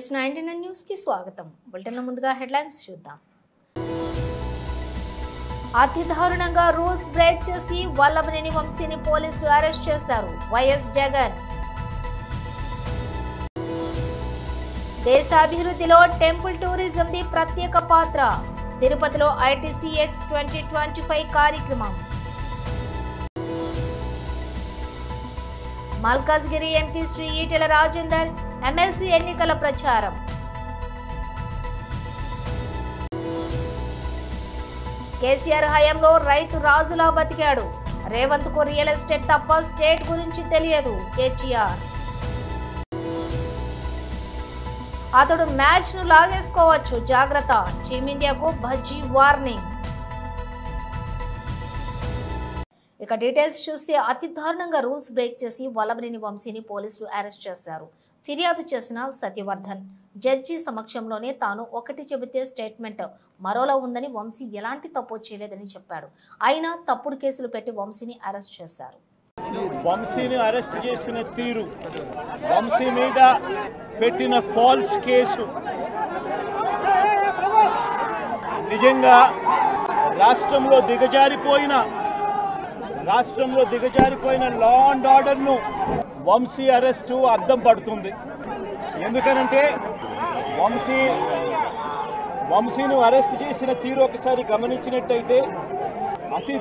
S99 news కి స్వాగతం. బులెటిన్ల ముందుగా హెడ్లైన్స్ చూద్దాం. అతి దారుణంగా రూల్స్ బ్రేక్ చేసి వల్లభనేని వంశీని పోలీసులు అరెస్ట్ చేశారు. వైఎస్ జగన్. దేశాభివృద్ధిలో టెంపుల్ టూరిజం ది ప్రత్యేక పాత్ర. తిరుపతిలో ITCX 2025 కార్యక్రమం. మల్కాజ్గిరి ఎంపీ శ్రీ ఈటెల రాజేందర్ ఎమ్మెల్సీ ఎన్నికల ప్రచారం. కేసీఆర్ హయాంలో రైతు రాజులా బతికాడు. రేవంత్ కు రియల్ ఎస్టేట్ తప్ప స్టేట్ గురించి తెలియదు. కేటీఆర్. అతడు మ్యాచ్ ను లాగేసుకోవచ్చు, జాగ్రత్త. టీమిండియాకు భజ్జీ వార్నింగ్. ఇక డీటెయిల్స్ చూస్తే అతి దారుణంగా రూల్స్ బ్రేక్ చేసి వల్లభనేని వంశీని పోలీసులు అరెస్ట్ చేశారు. ఫిర్యాదు చేసిన సత్యవర్ధన్ జడ్జి సమక్షంలోనే తాను ఒకటి చెబితే స్టేట్మెంట్ మరోలా ఉందని, వంశీ ఎలాంటి తప్పు చేయలేదని చెప్పాడు. అయినా తప్పుడు కేసులు పెట్టి వంశీని అరెస్ట్ చేశారు. వంశీని అరెస్ట్ చేసిన తీరు, వంశీ మీద పెట్టిన ఫాల్స్ కేసు నిజంగా రాష్ట్రంలో దిగజారిపోయిన లా అండ్ ఆర్డర్ను వంశీ అరెస్టు అద్దం పడుతుంది. ఎందుకనంటే వంశీని అరెస్ట్ చేసిన తీరు ఒకసారి గమనించినట్టయితే అతి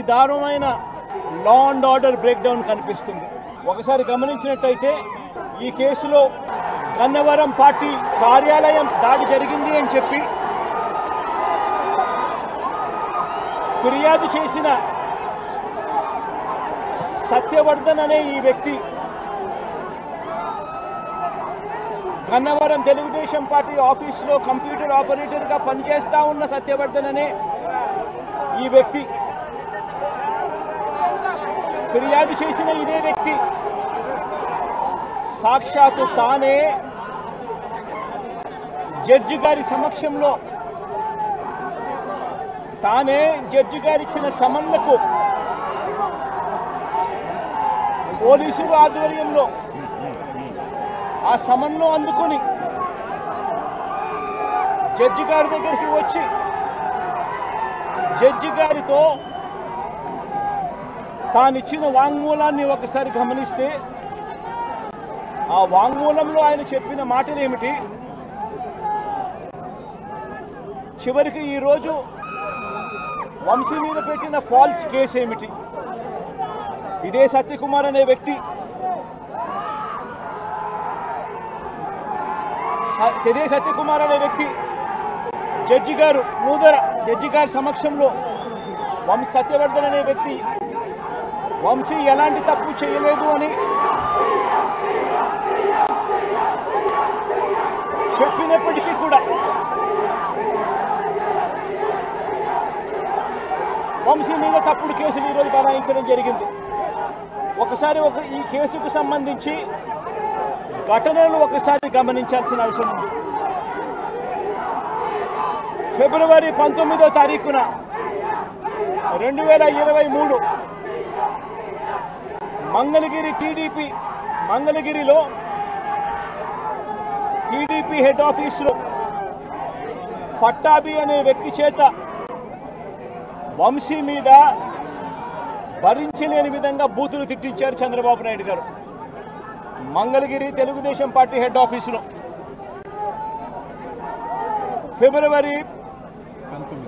దారుణమైన law and order break down కనిపిస్తుంది. ఒకసారి గమనించినట్టయితే ఈ కేసులో గన్నవరం పార్టీ కార్యాలయం దాడి జరిగింది అని చెప్పి ఫిర్యాదు చేసిన సత్యవర్ధన్ అనే ఈ వ్యక్తి, గన్నవరం తెలుగుదేశం పార్టీ ఆఫీసులో కంప్యూటర్ ఆపరేటర్గా పనిచేస్తా ఉన్న సత్యవర్ధన్ అనే ఈ వ్యక్తి, ఫిర్యాదు చేసిన ఇదే వ్యక్తి సాక్షాత్తు తానే జడ్జి గారి సమక్షంలో జడ్జి గారు ఇచ్చిన సమన్లకు పోలీసుల ఆధ్వర్యంలో ఆ సమన్ను అందుకొని జడ్జి గారి దగ్గరికి వచ్చి జడ్జి గారితో తానిచ్చిన వాంగ్మూలాన్ని ఒకసారి గమనిస్తే ఆ వాంగ్మూలంలో ఆయన చెప్పిన మాటలు ఏమిటి, చివరికి ఈరోజు వంశీ మీద పెట్టిన ఫాల్స్ కేసు ఏమిటి, ఇదే సత్యకుమార్ అనే వ్యక్తి జడ్జి గారి సమక్షంలో సత్యవర్ధన్ అనే వ్యక్తి వంశీ ఎలాంటి తప్పు చేయలేదు అని చెప్పినప్పటికీ కూడా వంశీ మీద తప్పుడు కేసులు ఈరోజు బనాయించడం జరిగింది. ఒకసారి ఈ కేసుకు సంబంధించి ఘటనలు ఒకసారి గమనించాల్సిన అవసరం ఉంది. ఫిబ్రవరి 19వ తారీఖున 2023 మంగళగిరిలో టీడీపీ హెడ్ ఆఫీసులో పట్టాభి అనే వ్యక్తి చేత వంశీ మీద భరించలేని విధంగా బూతులు తిట్టించారు చంద్రబాబు నాయుడు గారు. మంగళగిరి తెలుగుదేశం పార్టీ హెడ్ ఆఫీసులో ఫిబ్రవరి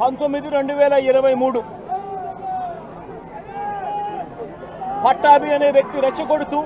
19, 2023 పట్టాభి అనే వ్యక్తి రెచ్చగొడుతూ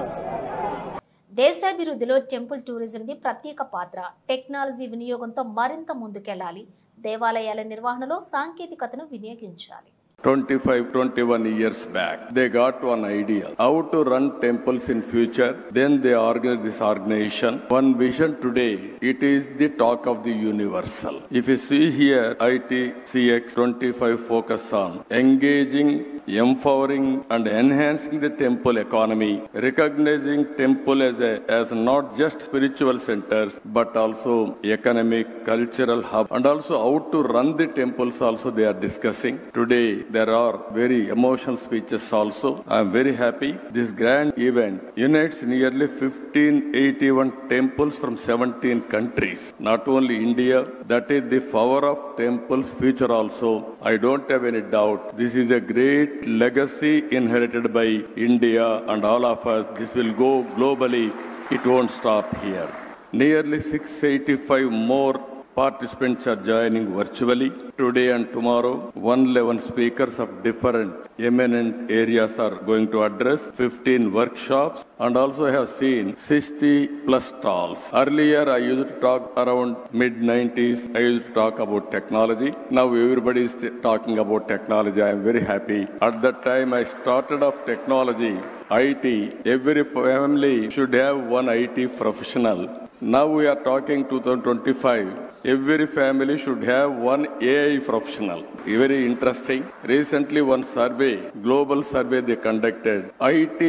దేశాభివృద్ధిలో టెంపుల్ టూరిజం ది ప్రత్యేక పాత్ర, టెక్నాలజీ వినియోగంతో మరింత ముందుకెళ్లాలి, దేవాలయాల నిర్వహణలో సాంకేతికతను వినియోగించాలి. 25-21 years back, they got one idea how to run temples in future. Then they organized this organization. One vision today, it is the talk of the universal. If you see here, ITCX 25 focus on engaging empowering and enhancing the temple economy, recognizing temple as not just spiritual centers but also economic, cultural hub, and also how to run the temples also they are discussing. Today there are very emotional speeches also. I am very happy. This grand event unites nearly 1581 temples from 17 countries. Not only India, that is the power of temples future also. I don't have any doubt. This is a great legacy inherited by India and all of us. This will go globally. It won't stop here. Nearly 685 more participants are joining virtually. Today and tomorrow, 111 speakers of different eminent areas are going to address 15 workshops, and also I have seen 60 plus stalls. Earlier, I used to talk around mid-90s. I used to talk about technology. Now everybody is talking about technology. I am very happy. At that time, I started off technology, IT. Every family should have one IT professional. Now we are talking 2025. Every family should have one AI professional. Very interesting. Recently, one survey, global survey they conducted. IT,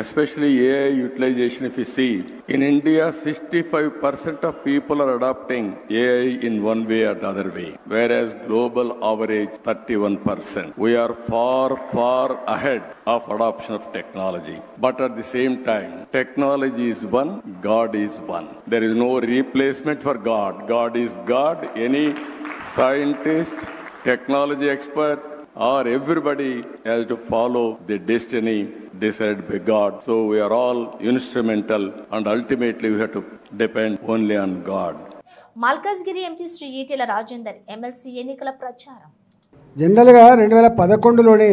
especially AI utilization, if you see, in India, 65% of people are adopting AI in one way or the other way, whereas global average 31%. We are far, far ahead of adoption of technology. But at the same time, technology is one, God is one. There is no replacement for God. God is God. Any scientist, technology expert, or everybody has to follow the destiny decided by God. So we are all instrumental, and ultimately we have to depend only on God. Malkajgiri MP Shri Etela Rajender MLC ఎన్నికల ప్రచారం. జనరల్గా 2011లోనే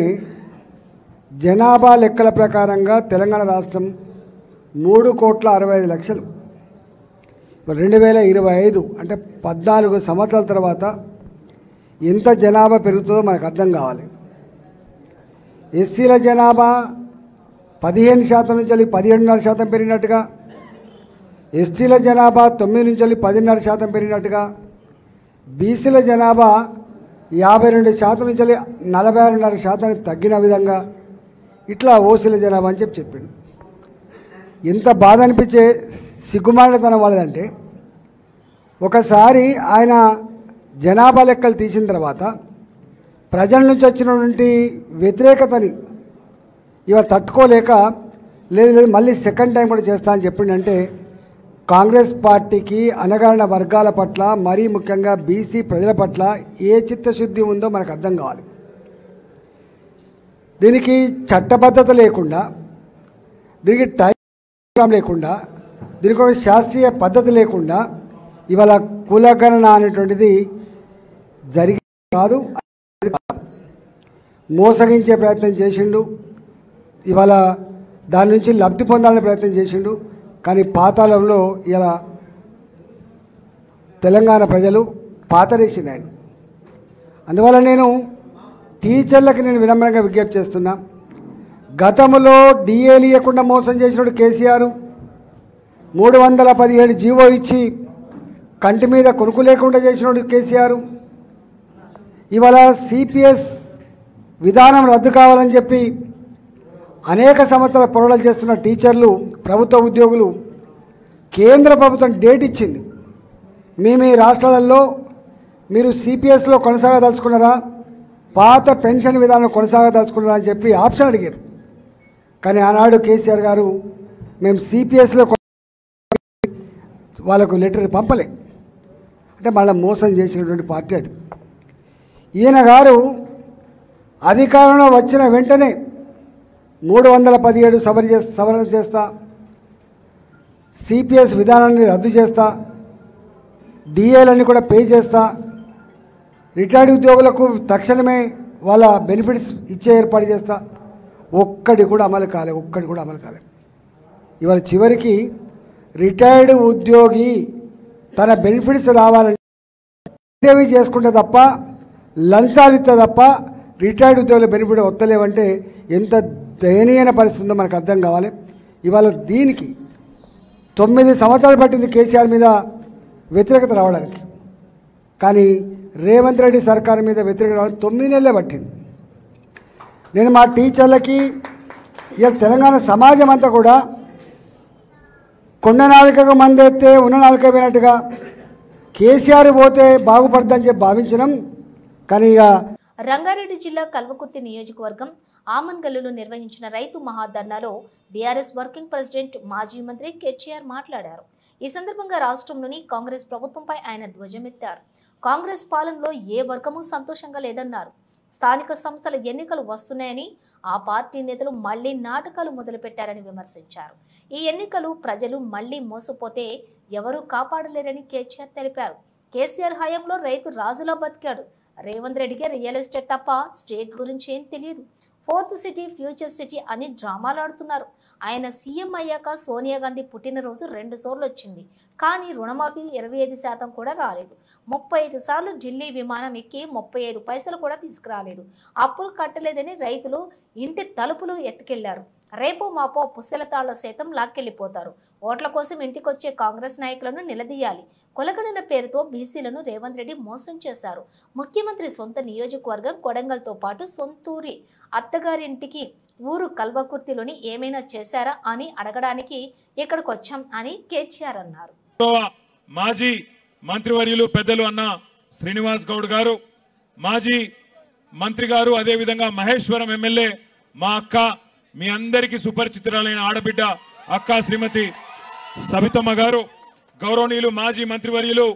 జనాభా లెక్కల ప్రకారంగా తెలంగాణ రాష్ట్రం 3,65,00,000. 2025 అంటే 14 సంవత్సరాల తర్వాత ఎంత జనాభా పెరుగుతుందో మనకు అర్థం కావాలి. ఎస్సీల జనాభా 15% నుంచి 17.5% పెరిగినట్టుగా, ఎస్టీల జనాభా 9 నుంచి 10.5% పెరిగినట్టుగా, బీసీల జనాభా 52% నుంచి 46.5% తగ్గిన విధంగా ఇట్లా ఓసీల జనాభా అని చెప్పిండు. ఎంత బాధ అనిపించే సిగ్గుమాలితనం వాళ్ళదంటే, ఒకసారి ఆయన జనాభా లెక్కలు తీసిన తర్వాత ప్రజల నుంచి వచ్చినటువంటి వ్యతిరేకతని ఇవాళ తట్టుకోలేక లేదు మళ్ళీ సెకండ్ టైం కూడా చేస్తా అని చెప్పిండంటే, కాంగ్రెస్ పార్టీకి అణగారిన వర్గాల పట్ల, మరీ ముఖ్యంగా బీసీ ప్రజల పట్ల ఏ చిత్తశుద్ధి ఉందో మనకు అర్థం కావాలి. దీనికి చట్టబద్ధత లేకుండా, దీనికి టైం లేకుండా, దీనికి ఒక శాస్త్రీయ పద్ధతి లేకుండా ఇవాళ కులగణన అనేటువంటిది జరిగి కాదు, మోసగించే ప్రయత్నం చేసిండు. ఇవాళ దాని నుంచి లబ్ధి పొందాలనే ప్రయత్నం చేసిండు. కానీ పాతాళంలో ఇలా తెలంగాణ ప్రజలు పాతరేసింది ఆయన. అందువల్ల నేను టీచర్లకు వినమ్రంగా విజ్ఞప్తి చేస్తున్నా. గతంలో డిఏలు ఇవ్వకుండా మోసం చేసినప్పుడు కేసీఆర్ 317 జీవో ఇచ్చి కంటి మీద కొనుక్కు లేకుండా చేసినప్పుడు కేసీఆర్. ఇవాళ సిపిఎస్ విధానం రద్దు కావాలని చెప్పి అనేక సంవత్సరాల పోరాటాలు చేస్తున్న టీచర్లు, ప్రభుత్వ ఉద్యోగులు కేంద్ర ప్రభుత్వం డేట్ ఇచ్చింది. మీ రాష్ట్రాలలో మీరు సిపిఎస్లో కొనసాగదలుచుకున్నారా, పాత పెన్షన్ విధానం కొనసాగదలుచుకున్నారా అని చెప్పి ఆప్షన్ అడిగారు. కానీ ఆనాడు కేసీఆర్ గారు మేము సిపిఎస్లో వాళ్ళకు లెటర్ పంపలే. అంటే మళ్ళీ మోసం చేసినటువంటి పార్టీ అది. ఈయన గారు అధికారంలో వచ్చిన వెంటనే 317 సవరణ చేస్తా, సిపిఎస్ విధానాన్ని రద్దు చేస్తా, డిఏలన్నీ కూడా పే చేస్తా, రిటైర్డ్ ఉద్యోగులకు తక్షణమే వాళ్ళ బెనిఫిట్స్ ఇచ్చే ఏర్పాటు చేస్తా. ఒక్కటి కూడా అమలు కాలే. ఇవాళ చివరికి రిటైర్డ్ ఉద్యోగి తన బెనిఫిట్స్ రావాలంటే చేసుకుంటే తప్ప, లంచాలు ఇస్తే తప్ప రిటైర్డ్ ఉద్యోగుల బెనిఫిట్ వస్తలేవంటే ఎంత దయనీయమైన పరిస్థితి ఉందో మనకు అర్థం కావాలి. ఇవాళ దీనికి 9 సంవత్సరాలు పట్టింది కేసీఆర్ మీద వ్యతిరేకత రావడానికి. కానీ రేవంత్ రెడ్డి సర్కారు మీద వ్యతిరేకత రావడానికి 9 నెలలే పట్టింది. నేను మా టీచర్లకి ఇక తెలంగాణ సమాజం అంతా కూడా కొండ నాలుకకు మందెత్తే ఉన్న నాలుక పోయినట్టుగా కేసీఆర్ పోతే బాగుపడదని చెప్పి భావించినాం. కానీ ఇక రంగారెడ్డి జిల్లా కల్వకుర్తి నియోజకవర్గం ఆమన్గల్లులో నిర్వహించిన రైతు మహాధర్నాలో బీఆర్ఎస్ వర్కింగ్ ప్రెసిడెంట్ మాజీ మంత్రి కేటీఆర్ మాట్లాడారు. ఈ సందర్భంగా రాష్ట్రంలోని కాంగ్రెస్ ప్రభుత్వంపై ఆయన ధ్వజమెత్తారు. కాంగ్రెస్ పాలనలో ఏ వర్గము సంతోషంగా లేదన్నారు. స్థానిక సంస్థల ఎన్నికలు వస్తున్నాయని ఆ పార్టీ నేతలు మళ్లీ నాటకాలు మొదలుపెట్టారని విమర్శించారు. ఈ ఎన్నికలు ప్రజలు మళ్లీ మోసపోతే ఎవరూ కాపాడలేరని కేటీఆర్ తెలిపారు. కేసీఆర్ హయాంలో రైతు రాజులా బతికాడు. రేవంత్ రెడ్డికి రియల్ ఎస్టేట్ తప్ప స్టేట్ గురించి ఏం తెలియదు. ఫోర్త్ సిటీ, ఫ్యూచర్ సిటీ అని డ్రామాలు ఆడుతున్నారు. ఆయన సీఎం అయ్యాక సోనియా గాంధీ పుట్టినరోజు 2 సార్లు వచ్చింది. కానీ రుణమాఫీ 25% కూడా రాలేదు. 35 సార్లు ఢిల్లీ విమానం ఎక్కి 35 పైసలు కూడా తీసుకురాలేదు. అప్పులు కట్టలేదని రైతులు ఇంటి తలుపులు ఎత్తుకెళ్లారు. రేపో మాపో పుస్తెలతాళ్ల సైతం లాక్కెళ్లిపోతారు. ఓట్ల కోసం ఇంటికొచ్చే కాంగ్రెస్ నాయకులను నిలదీయాలి. కొలగడన పేరుతో బీసీలను రేవంత్ రెడ్డి మోసం చేశారు. ముఖ్యమంత్రి సొంత నియోజకవర్గం కొడంగల్తో పాటు సొంతూరి అత్తగారింటికి ఊరు కల్వకుర్తిలోని ఏమైనా చేశారా అని అడగడానికి ఇక్కడికి వచ్చాం అని కేటీఆర్ అన్నారు. మాజీ మంత్రివర్యులు పెద్దలు అన్న శ్రీనివాస్ గౌడ్ గారు, మాజీ మంత్రి గారు, అదేవిధంగా మహేశ్వరం ఎమ్మెల్యే మా అక్క, మీ అందరికీ సుపరిచితురాలైన ఆడబిడ్డ అక్క శ్రీమతి సబితమ్మ గారు, గౌరవనీయులు మాజీ మంత్రివర్యులు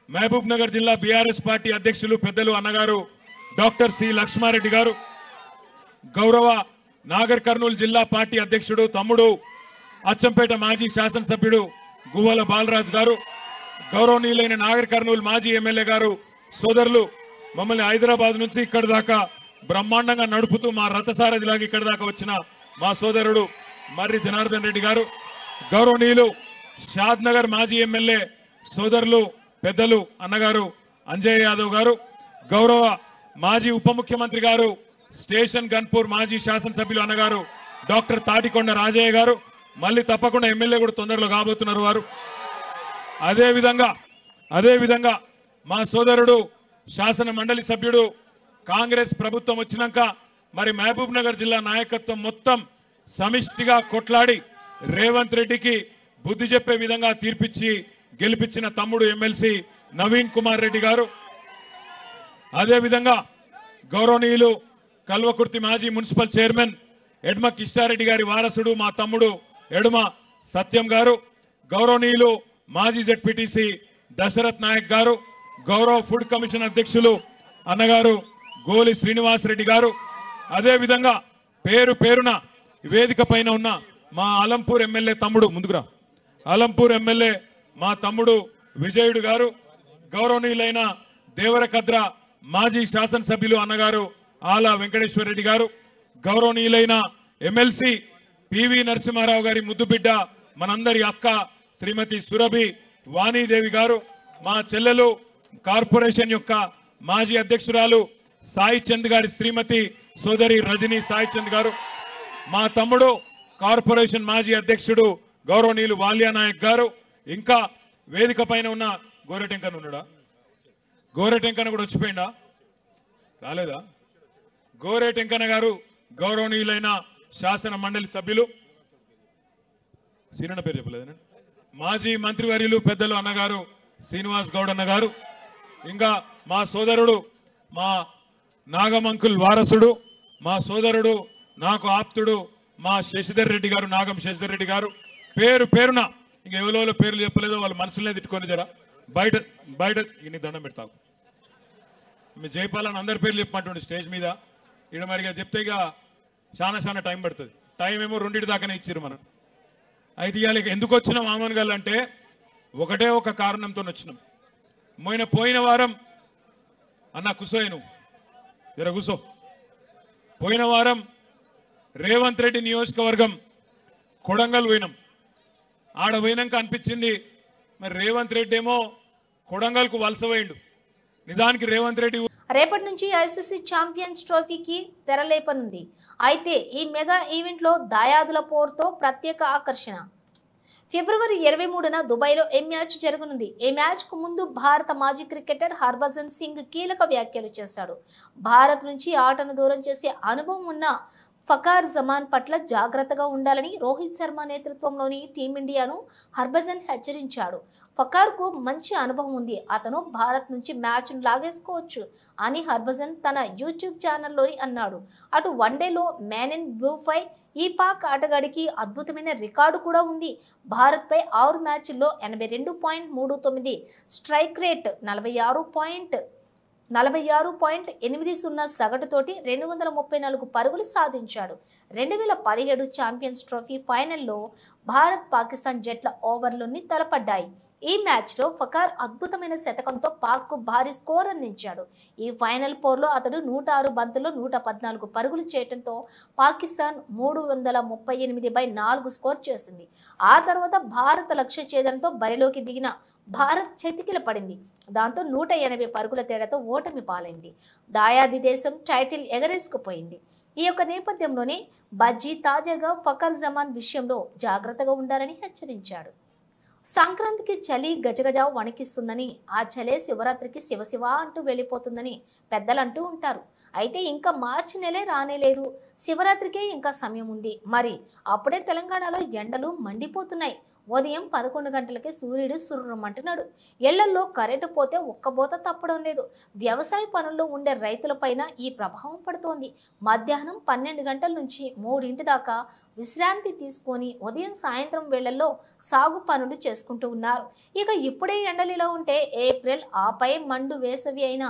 మహబూబ్ నగర్ జిల్లా బీఆర్ఎస్ పార్టీ అధ్యక్షులు పెద్దలు అన్నగారు డాక్టర్ సి లక్ష్మారెడ్డి గారు, గౌరవ నాగర్ కర్నూలు జిల్లా పార్టీ అధ్యక్షుడు తమ్ముడు అచ్చంపేట మాజీ శాసనసభ్యుడు గువ్వల బాలరాజ్ గారు, గౌరవనీయులైన నాగర్ కర్నూలు మాజీ ఎమ్మెల్యే గారు, సోదరులు, మమ్మల్ని హైదరాబాద్ నుంచి ఇక్కడి దాకా బ్రహ్మాండంగా నడుపుతూ మా రథసారథిలాగా ఇక్కడి దాకా వచ్చిన మా సోదరుడు మర్రి జనార్దన్ రెడ్డి గారు, గౌరవనీయులు షాద్ నగర్ మాజీ ఎమ్మెల్యే సోదరులు పెద్దలు అన్నగారు అంజయ్ యాదవ్ గారు, గౌరవ మాజీ ఉప ముఖ్యమంత్రి గారు, స్టేషన్ గన్పూర్ మాజీ శాసనసభ్యులు అన్నగారు డాక్టర్ తాటికొండ రాజయ్య గారు, మళ్ళీ తప్పకుండా ఎమ్మెల్యే కూడా తొందరలో కాబోతున్నారు వారు. అదేవిధంగా మా సోదరుడు శాసన మండలి సభ్యుడు, కాంగ్రెస్ ప్రభుత్వం వచ్చినాక మరి మహబూబ్ నగర్ జిల్లా నాయకత్వం మొత్తం సమిష్టిగా కొట్లాడి రేవంత్ రెడ్డికి బుద్ధి చెప్పే విధంగా తీర్పిచ్చి గెలిపించిన తమ్ముడు ఎమ్మెల్సీ నవీన్ కుమార్ రెడ్డి గారు, అదేవిధంగా గౌరవనీయులు కల్వకుర్తి మాజీ మున్సిపల్ చైర్మన్ ఎడ్మ కిష్టారెడ్డి గారి వారసుడు మా తమ్ముడు ఎడుమ సత్యం గారు, గౌరవనీయులు మాజీ జెడ్పీటీసీ దశరథ్ నాయక్ గారు, గౌరవ ఫుడ్ కమిషన్ అధ్యక్షులు అన్నగారు గోలి శ్రీనివాస్ రెడ్డి గారు, అదేవిధంగా పేరు పేరున వేదిక పైన ఉన్న మా అలంపూర్ ఎమ్మెల్యే తమ్ముడు, ముందుకురా, అలంపూర్ ఎమ్మెల్యే మా తమ్ముడు విజయుడు గారు, గౌరవనీయులైన దేవరకద్ర మాజీ శాసనసభ్యులు అన్నగారు ఆల వెంకటేశ్వర రెడ్డి గారు, గౌరవనీయులైన ఎమ్మెల్సీ పివి నరసింహారావు గారి ముద్దుబిడ్డ మనందరి అక్క శ్రీమతి సురభి వాణీదేవి గారు, మా చెల్లెలు కార్పొరేషన్ యొక్క మాజీ అధ్యక్షురాలు సాయి చంద్ గారి శ్రీమతి సోదరి రజనీ సాయి చంద్ గారు, మా తమ్ముడు కార్పొరేషన్ మాజీ అధ్యక్షుడు గౌరవనీయులు వాల్యా నాయక్ గారు, ఇంకా వేదిక పైన ఉన్న గోరెటెంకన్ ఉన్నాడా? గోరెటెంకన కూడా వచ్చిపోయిందా? రాలేదా? గోరెటెంకన గారు, గౌరవనీయులైన శాసన మండలి సభ్యులు, సీనన్న పేరు చెప్పలేదు, మాజీ మంత్రివర్యులు పెద్దలు అన్నగారు శ్రీనివాస్ గౌడ్ అన్న గారు, ఇంకా మా సోదరుడు మా నాగమంకుల్ వారసుడు, మా సోదరుడు నాకు ఆప్తుడు మా శశిధర్ రెడ్డి గారు, నాగం శశిధర్ రెడ్డి గారు, పేరు పేరున ఇంక ఎవరో పేర్లు చెప్పలేదో వాళ్ళ మనసులనే తిట్టుకొని జరా బయట ఇన్ని దండం పెడతావు. మీ జైపాలని అందరి పేర్లు చెప్పమంటుండే స్టేజ్ మీద, ఇక్కడ మరిగా చెప్తే ఇక చాలా టైం పడుతుంది. టైం ఏమో 2 దాకానే ఇచ్చారు మనం. అయితే ఇవాళ ఎందుకు వచ్చినాం ఆమన్గల్ అంటే ఒకటే ఒక కారణంతో వచ్చినాం. పోయిన వారం అన్న కుసోయను జర కూసో, పోయిన వారం రేవంత్ రెడ్డి నియోజకవర్గం కొడంగల్ పోయినాం. ఆడ పోయినాక అనిపించింది మరి రేవంత్ రెడ్డి ఏమో కొడంగల్కు వలస పోయిండు. నిజానికి రేవంత్ రెడ్డి రేపటి నుంచి ఐసీసీ ఛాంపియన్స్ ట్రోఫీకి తెరలేపనుంది. అయితే ఈ మెగా ఈవెంట్లో దాయాదుల పోరుతో ప్రత్యేక ఆకర్షణ. ఫిబ్రవరి 23న దుబాయ్లో ఈ మ్యాచ్ జరగనుంది. ఈ మ్యాచ్ కు ముందు భారత మాజీ క్రికెటర్ హర్భజన్ సింగ్ కీలక వ్యాఖ్యలు చేశాడు. భారత్ నుంచి ఆటను దూరం చేసే అనుభవం ఉన్న ఫకార్ జమాన్ పట్ల జాగ్రత్తగా ఉండాలని రోహిత్ శర్మ నేతృత్వంలోని టీమిండియాను హర్భజన్ హెచ్చరించాడు. ఫకార్కు మంచి అనుభవం ఉంది, అతను భారత్ నుంచి మ్యాచ్ను లాగేసుకోవచ్చు అని హర్భజన్ తన యూట్యూబ్ ఛానల్లోని అన్నాడు. అటు వన్డేలో మ్యాన్ ఇన్ బ్లూపై ఈ పాక్ ఆటగాడికి అద్భుతమైన రికార్డు కూడా ఉంది. భారత్పై 6 మ్యాచ్ల్లో 82.39 స్ట్రైక్ రేట్, 46.80 సగటుతోటి 234 పరుగులు సాధించాడు. 2017 ఛాంపియన్స్ ట్రోఫీ ఫైనల్లో భారత్ పాకిస్తాన్ జట్ల ఓవర్లోని తలపడ్డాయి. ఈ మ్యాచ్లో ఫకార్ అద్భుతమైన శతకంతో పాక్కు భారీ స్కోర్ అందించాడు. ఈ ఫైనల్ పోర్లో అతడు 106 బంతుల్లో 114 పరుగులు చేయడంతో పాకిస్తాన్ 338/4 స్కోర్ చేసింది. ఆ తర్వాత భారత లక్ష్య ఛేదనతో బరిలోకి దిగిన భారత్ చతికిల పడింది. దాంతో 180 పరుగుల తేడాతో ఓటమి పాలైంది. దాయాది దేశం టైటిల్ ఎగరేసుకుపోయింది. ఈ యొక్క నేపథ్యంలోనే బజ్జీ తాజాగా ఫకర్ జమాన్ విషయంలో జాగ్రత్తగా ఉండాలని హెచ్చరించాడు. సంక్రాంతికి చలి గజగజ వణికిస్తుందని, ఆ చలే శివరాత్రికి శివశివ అంటూ వెళ్ళిపోతుందని పెద్దలు అంటూ ఉంటారు. అయితే ఇంకా మార్చి నెలే రానేలేదు, శివరాత్రికే ఇంకా సమయం ఉంది. మరి అప్పుడే తెలంగాణలో ఎండలు మండిపోతున్నాయి. ఉదయం 11 గంటలకే సూర్యుడు సుర్రుమంటున్నాడు. ఇళ్లల్లో కరెంటు పోతే ఒక్కబోత తప్పడం లేదు. వ్యవసాయ పనుల్లో ఉండే రైతులపైన ఈ ప్రభావం పడుతోంది. మధ్యాహ్నం 12 గంటల నుంచి 3 దాకా విశ్రాంతి తీసుకొని ఉదయం సాయంత్రం వేళల్లో సాగు పనులు చేసుకుంటూ ఉన్నారు. ఇక ఇప్పుడే ఎండలు ఇలా ఉంటే ఏప్రిల్ ఆపై మండు వేసవి అయిన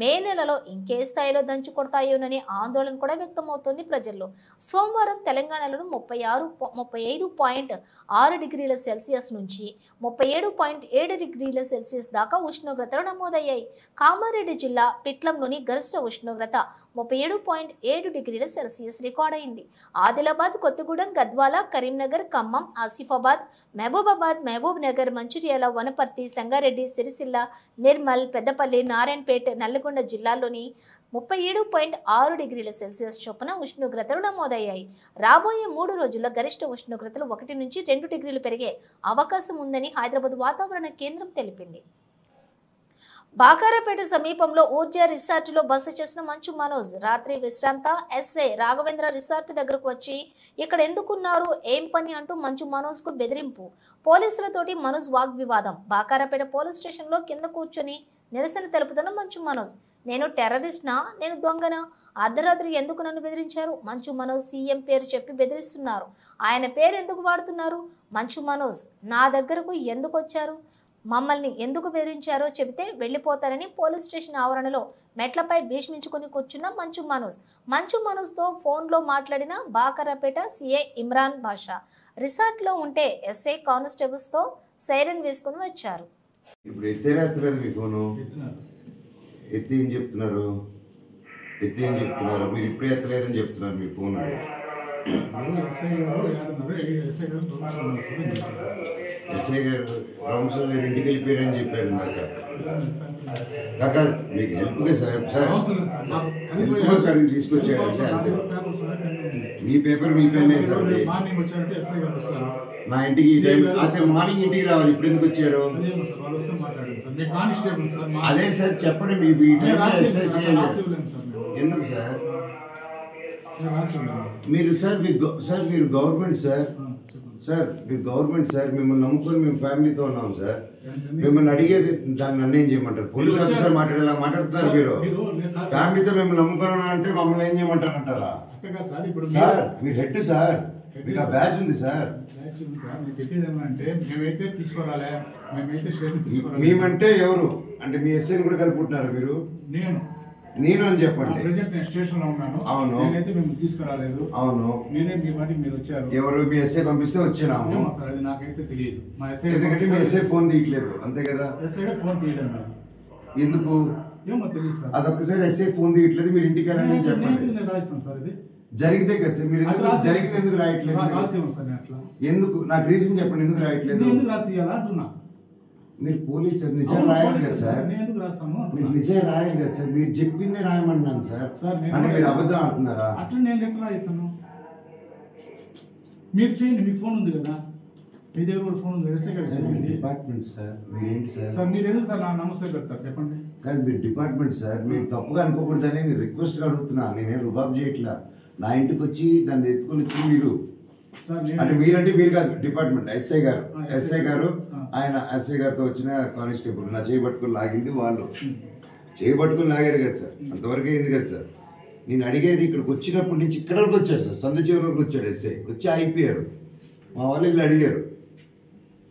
మే నెలలో ఇంకే స్థాయిలో దంచి కొడతాయోననే ఆందోళన కూడా వ్యక్తమవుతోంది ప్రజల్లో. సోమవారం తెలంగాణలో 35.6 డిగ్రీల సెల్సియస్ నుంచి 37.7 డిగ్రీల సెల్సియస్ దాకా ఉష్ణోగ్రతలు నమోదయ్యాయి. కామారెడ్డి జిల్లా పిట్లంలోని గరిష్ట ఉష్ణోగ్రత 37.7 డిగ్రీల సెల్సియస్ రికార్డైంది. ఆదిలాబాద్, కొత్తగూడెం, గద్వాల, కరీంనగర్, ఖమ్మం, ఆసిఫాబాద్, మహబూబాబాద్, మహబూబ్ నగర్, మంచిర్యాల, వనపర్తి, సంగారెడ్డి, సిరిసిల్ల, నిర్మల్, పెద్దపల్లి, నారాయణపేట, నల్లగొండ జిల్లాల్లోని 37.6 డిగ్రీల సెల్సియస్ చొప్పున ఉష్ణోగ్రతలు నమోదయ్యాయి. రాబోయే 3 రోజుల్లో గరిష్ట ఉష్ణోగ్రతలు 1 నుంచి 2 డిగ్రీలు పెరిగే అవకాశం ఉందని హైదరాబాద్ వాతావరణ కేంద్రం తెలిపింది. బాకారపేట సమీపంలో ఊర్జా రిసార్టులో బస చేసిన మంచు మనోజ్ రాత్రి విశ్రాంత ఎస్ఐ రాఘవేంద్ర రిసార్ట్ దగ్గరకు వచ్చి ఇక్కడ ఎందుకున్నారు, ఏం పని అంటూ మంచు మనోజ్ కు బెదిరింపు. పోలీసులతోటి మనోజ్ వాగ్వివాదం. బాకారపేట పోలీస్ స్టేషన్ లో కింద కూర్చొని నిరసన తెలుపుతున్న మంచు మనోజ్, నేను టెర్రరిస్ట్నా, నేను దొంగనా, అర్ధరాత్రి ఎందుకు నన్ను బెదిరించారు? మంచు మనోజ్ సీఎం పేరు చెప్పి బెదిరిస్తున్నారు. ఆయన పేరు ఎందుకు వాడుతున్నారు? మంచు మనోజ్ నా దగ్గరకు ఎందుకు వచ్చారు, మమ్మల్ని ఎందుకు బెదిరించారో చెబితే వెళ్ళిపోతారని పోలీస్ స్టేషన్ ఆవరణలో మెట్లపై భీష్మించుకుని కూర్చున్న మంచు మనోజ్తో ఫోన్లో మాట్లాడిన బాకారపేట సిఐ ఇమ్రాన్ బాషా. రిసార్ట్లో ఉంటే ఎస్ఐ కానిస్టేబుల్స్తో సైరన్ వేసుకుని వచ్చారు. ఇప్పుడు ఎత్తేరాత్రలేదు మీ ఫోను, ఎత్తి ఏం చెప్తున్నారు, మీరు ఇప్పుడు ఎత్తలేదని చెప్తున్నారు మీ ఫోన్. ఎస్ఐ గారు రౌండ్స్ ఇంటికి వెళ్ళిపోయారని చెప్పారు ఇందాక. కాక మీకు హెల్ప్గా సార్ హెల్ప్ కోసం అడిగి తీసుకొచ్చాడు సార్. అంతే, మీ పేపర్ మీ పైన సార్. నా ఇంటికి ఈ టైం అదే మార్నింగ్ ఇంటికి రావాలి, ఇప్పుడు ఎందుకు వచ్చారు? అదే సార్ చెప్పండి, మీ టైంలో ఎస్ఐసి ఎందుకు సార్? మీరు సార్ మీరు గవర్నమెంట్ సార్, మీరు గవర్నమెంట్ సార్, మిమ్మల్ని నమ్ముకొని మేము ఫ్యామిలీతో ఉన్నాం సార్. మిమ్మల్ని అడిగేది దాన్ని నన్ను ఏం చేయమంటారు? పోలీస్ ఆఫీసర్ మాట్లాడేలా మాట్లాడుతున్నారు మీరు. ఫ్యామిలీతో మిమ్మల్ని నమ్ముకున్నా అంటే మమ్మల్ని ఏం చేయమంటారు అంటారా? సార్ మీరు హెడ్ సార్, మీకు ఆ బ్యాచ్ ఉంది సార్. మేమంటే ఎవరు అంటే మీ ఎస్ఐని కూడా కలుపుకుంటున్నారు మీరు? నేను అని చెప్పండి. అవును, అవును, ఎవరు మీ ఎస్ఐ పంపిస్తే వచ్చినాము. ఎందుకంటే మీ ఎస్ఐ ఫోన్ తీయట్లేదు అంతే కదా? ఎందుకు? అదొక్కసారి ఎస్ఐ ఫోన్ తీయట్లేదు, మీరు ఇంటికి వెళ్ళండి అని చెప్పండి. జరిగితే కదా సార్, మీరు జరిగింది ఎందుకు రాయట్లేదు? ఎందుకు నాకు రీజన్ చెప్పండి, ఎందుకు రాయట్లేదు? మీరు పోలీస్ సార్, నిజం రాయాలి కదా సార్, మీరు నిజం రాయాలి కదా సార్. మీరు చెప్పిందే రాయమన్నాను సార్, అంటే మీరు అబద్ధం ఆడుతున్నారా? అట్లా నేను లెటర్ రాయిస్తాను, మీరు చేయండి, మీకు ఫోన్ ఉంది కదా. మీ దగ్గర కూడా ఫోన్ ఉంది ఎస్ఐ గారు డిపార్ట్మెంట్ సార్ మీరేంటి సార్ సార్ మీరు ఎందుకు సార్ నా నమస్తే పెడతారు చెప్పండి కాదు మీరు డిపార్ట్మెంట్ సార్ మీరు తప్పుగా అనుకోకూడదని నేను రిక్వెస్ట్గా అడుగుతున్నా నేనేం రుబాబ్ చేయట్లా నా ఇంటికి వచ్చి నన్ను ఎత్తుకొని వచ్చి మీరు అంటే మీరంటే మీరు కాదు డిపార్ట్మెంట్ ఎస్ఐ గారు ఆయన ఎస్ఐ గారితో వచ్చిన కానిస్టేబుల్ నా చేయబట్టుకుని లాగింది వాళ్ళు చేయబట్టుకుని లాగారు కదా సార్ అంతవరకు అయింది కదా సార్ నేను అడిగేది ఇక్కడికి వచ్చినప్పటి నుంచి ఇక్కడ వరకు వచ్చాడు సార్ సందు చివరి వరకు వచ్చాడు ఎస్ఐ వచ్చి అయిపోయారు మా వాళ్ళు వీళ్ళు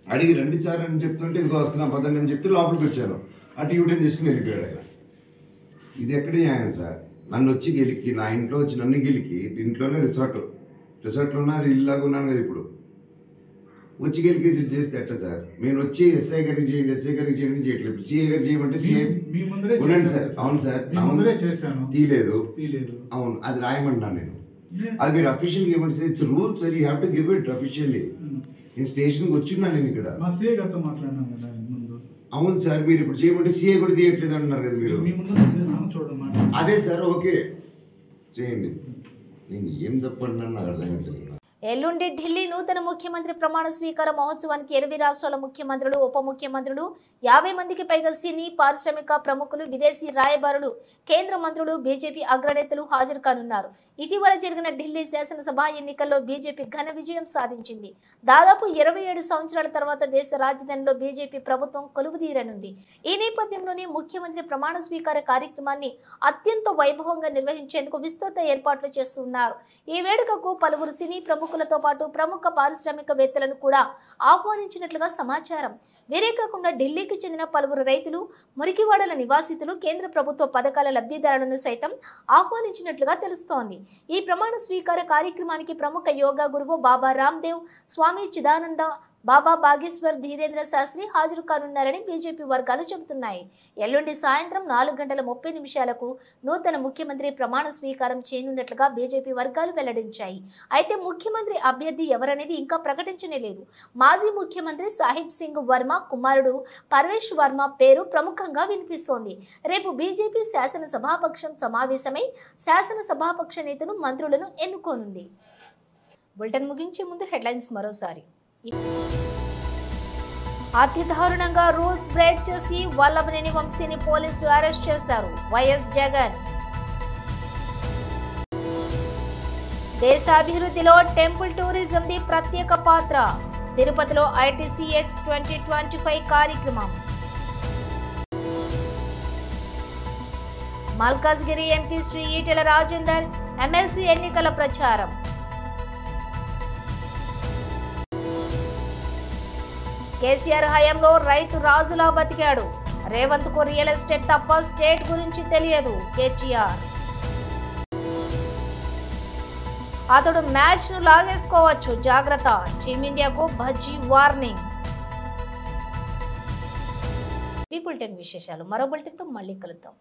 అడిగి రండి సార్ అని చెప్తుంటే ఇదిగో వస్తున్నా పదండి అని చెప్తే లోపలికి వచ్చాను అటు యూటర్న్ తీసుకుని వెళ్ళిపోయాడు ఆయన ఇది ఎక్కడ న్యాయం సార్ నన్ను వచ్చి గెలికి నా ఇంట్లో వచ్చి నన్ను గెలికి ఇంట్లోనే రిసార్ట్లో ఉన్నా అది ఇల్లాగా ఉన్నాను కదా ఇప్పుడు వచ్చి గెలికేసి చేస్తే ఎట్లా సార్ నేను వచ్చి ఎస్ఐ గారికి చేయండి చేయట్లేదు సిఐ గారికి చేయమంటే సిఐ ఉండండి సార్ అవును సార్ తీయలేదు అవును అది రాయమంటున్నాను నేను అది మీరు అఫీషియల్గా ఇవ్వండి it's rule sir you have to give it officially నేను స్టేషన్కి వచ్చిన్నాను నేను ఇక్కడ అవును సార్ మీరు ఇప్పుడు చేయమంటే సిఐ కూడా తీయట్లేదు అంటున్నారు కదా మీరు అదే సార్ ఓకే చేయండి నేను ఏం తప్పంటున్నాను నాకు అర్థమవుతుంది ఎల్లుండి ఢిల్లీ నూతన ముఖ్యమంత్రి ప్రమాణ స్వీకార మహోత్సవానికి 20 రాష్ట్రాల ముఖ్యమంత్రులు ఉప ముఖ్యమంత్రులు 50 మందికి పైగా సినీ పారిశ్రామిక ప్రముఖులు విదేశీ రాయబారులు కేంద్ర మంత్రులు బీజేపీ అగ్రనేతలు హాజరు కానున్నారు ఇటీవల జరిగిన ఢిల్లీ శాసనసభ ఎన్నికల్లో బీజేపీ ఘన విజయం సాధించింది దాదాపు 27 సంవత్సరాల తర్వాత దేశ రాజధానిలో బీజేపీ ప్రభుత్వం కొలువుదీరనుంది ఈ నేపథ్యంలోనే ముఖ్యమంత్రి ప్రమాణ స్వీకార కార్యక్రమాన్ని అత్యంత వైభవంగా నిర్వహించేందుకు విస్తృత ఏర్పాట్లు చేస్తున్నారు ఈ వేడుకకు పలువురు సినీ ప్రముఖులతో పాటు ప్రముఖ పారిశ్రామికవేత్తలను కూడా ఆహ్వానించినట్లుగా సమాచారం వీరే కాకుండా ఢిల్లీకి చెందిన పలువురు రైతులు మురికివాడల నివాసితులు కేంద్ర ప్రభుత్వ పథకాల లబ్ధిదారులను సైతం ఆహ్వానించినట్లుగా తెలుస్తోంది ఈ ప్రమాణ స్వీకార కార్యక్రమానికి ప్రముఖ యోగా గురువు బాబా రామ్దేవ్ స్వామి చిదానంద బాబా బాగేశ్వర్ ధీరేంద్ర శాస్త్రి హాజరు కానున్నారని బీజేపీ వర్గాలు చెబుతున్నాయి ఎల్లుండి సాయంత్రం 4:30 నూతన ముఖ్యమంత్రి ప్రమాణ స్వీకారం చేయనున్నట్లుగా బీజేపీ వర్గాలు వెల్లడించాయి అయితే ముఖ్యమంత్రి అభ్యర్థి ఎవరనేది ఇంకా ప్రకటించనే లేదు మాజీ ముఖ్యమంత్రి సాహిబ్ సింగ్ వర్మ కుమారుడు పర్వేష్ వర్మ పేరు ప్రముఖంగా వినిపిస్తోంది రేపు బీజేపీ శాసనసభాపక్షం సమావేశమై శాసనసభాపక్ష నేతను మంత్రులను ఎన్నుకోనుంది బులెటిన్ ముగించే ముందు హెడ్లైన్స్ మరోసారి అతి దారుణంగా రూల్స్ బ్రేక్ చేసి వల్లభనేని వంశీని పోలీసులు అరెస్ట్ చేశారు వైఎస్ జగన్ దేశాభివృద్ధిలో టెంపుల్ టూరిజంది ప్రత్యేక పాత్ర తిరుపతిలో ITCX 2025 కార్యక్రమం మల్కాజ్గిరి ఎంపీ శ్రీ ఈటెల రాజేందర్ ఎమ్మెల్సీ ఎన్నికల ప్రచారం కేసీఆర్ హయాంలో రైతు రాజులా బతికాడు రేవంత్ కు రియల్ ఎస్టేట్ తప్ప స్టేట్ గురించి తెలియదు కేటీఆర్ అతడు మ్యాచ్ ను లాగేసుకోవచ్చు జాగ్రత్త టీమిండియాకు భజ్జీ వార్నింగ్ బులెటిన్ విశేషాలు మరో బులెటిన్ తో మళ్ళీ కలుద్దాం